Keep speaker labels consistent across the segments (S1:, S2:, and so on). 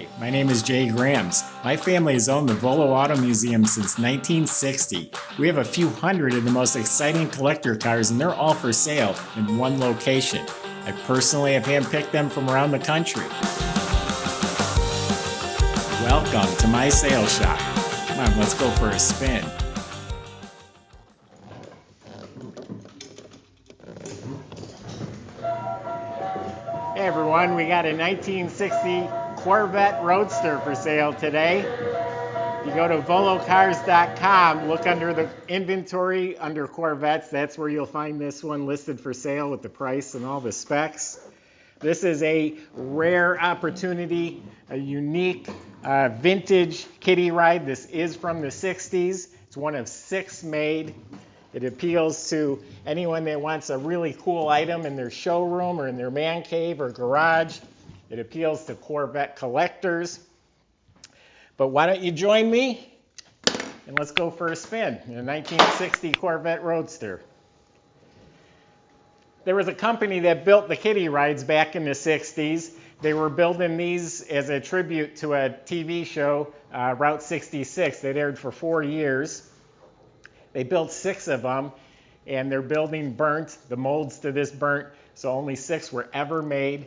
S1: Hi, my name is Jay Grams. My family has owned the Volo Auto Museum since 1960. We have a few hundred of the most exciting collector cars, and they're all for sale in one location. I personally have handpicked them from around the country. Welcome to my sales shop. Come on, let's go for a spin. Hey everyone, we got a 1960 Corvette Roadster for sale today. You go to volocars.com, look under the inventory under Corvettes. That's where you'll find this one listed for sale with the price and all the specs. This is a rare opportunity, a unique vintage kiddie ride. This is from the 60s. It's one of 6 made. It appeals to anyone that wants a really cool item in their showroom or in their man cave or garage. It appeals to Corvette collectors. But why don't you join me and let's go for a spin in a 1960 Corvette Roadster. There was a company that built the kiddie rides back in the 60s. They were building these as a tribute to a TV show, Route 66, that aired for 4 years. They built 6 of them, and their building burnt. The molds to this burnt, so only 6 were ever made.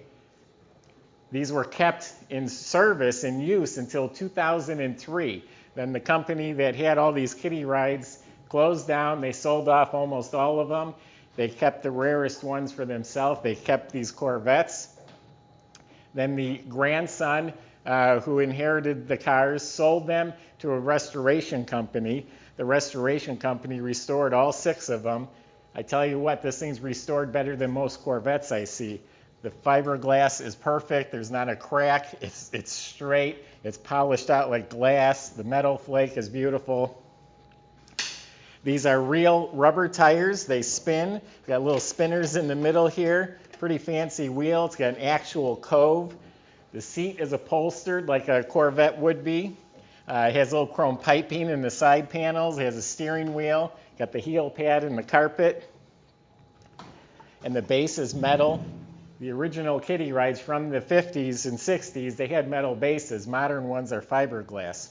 S1: These were kept in service and use until 2003. Then the company that had all these kiddie rides closed down. They sold off almost all of them. They kept the rarest ones for themselves. They kept these Corvettes. Then the grandson who inherited the cars sold them to a restoration company. The restoration company restored all 6 of them. I tell you what, this thing's restored better than most Corvettes I see. The fiberglass is perfect. There's not a crack. It's straight. It's polished out like glass. The metal flake is beautiful. These are real rubber tires. They spin. Got little spinners in the middle here. Pretty fancy wheel. It's got an actual cove. The seat is upholstered like a Corvette would be. It has little chrome piping in the side panels. It has a steering wheel. Got the heel pad and the carpet. And the base is metal. The original kiddie rides from the 50s and 60s, they had metal bases. Modern ones are fiberglass.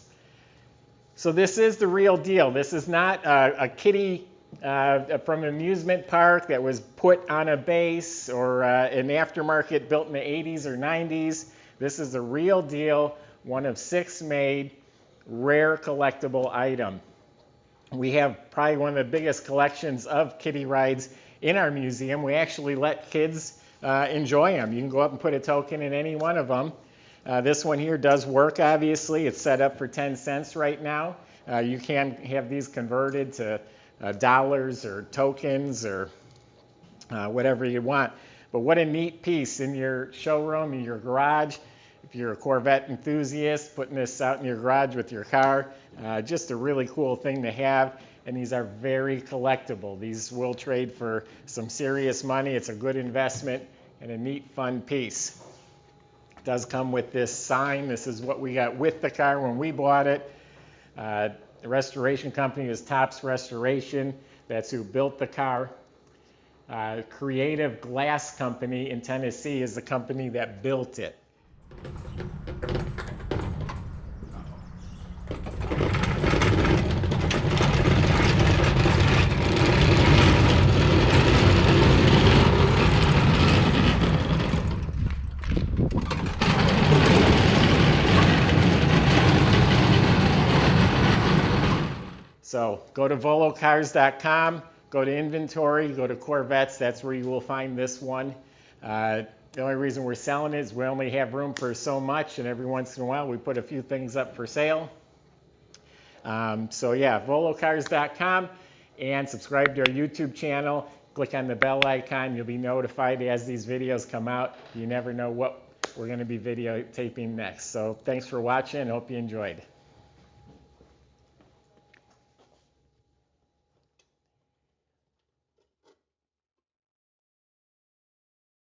S1: So this is the real deal. This is not a kiddie from an amusement park that was put on a base or an aftermarket built in the 80s or 90s. This is the real deal, one of 6 made, rare collectible item. We have probably one of the biggest collections of kiddie rides in our museum. We actually let kids enjoy them. You can go up and put a token in any one of them. This one here does work, obviously. It's set up for 10 cents right now. You can have these converted to dollars or tokens or whatever you want. But what a neat piece in your showroom, in your garage. If you're a Corvette enthusiast, putting this out in your garage with your car, just a really cool thing to have. And these are very collectible. These will trade for some serious money. It's a good investment and a neat, fun piece. It does come with this sign. This is what we got with the car when we bought it. The restoration company is Tops Restoration. That's who built the car. Creative Glass Company in Tennessee is the company that built it. So go to volocars.com, go to inventory, go to Corvettes. That's where you will find this one. The only reason we're selling it is we only have room for so much, and every once in a while we put a few things up for sale. So yeah, volocars.com, and subscribe to our YouTube channel. Click on the bell icon. You'll be notified as these videos come out. You never know what we're going to be videotaping next. So thanks for watching. Hope you enjoyed.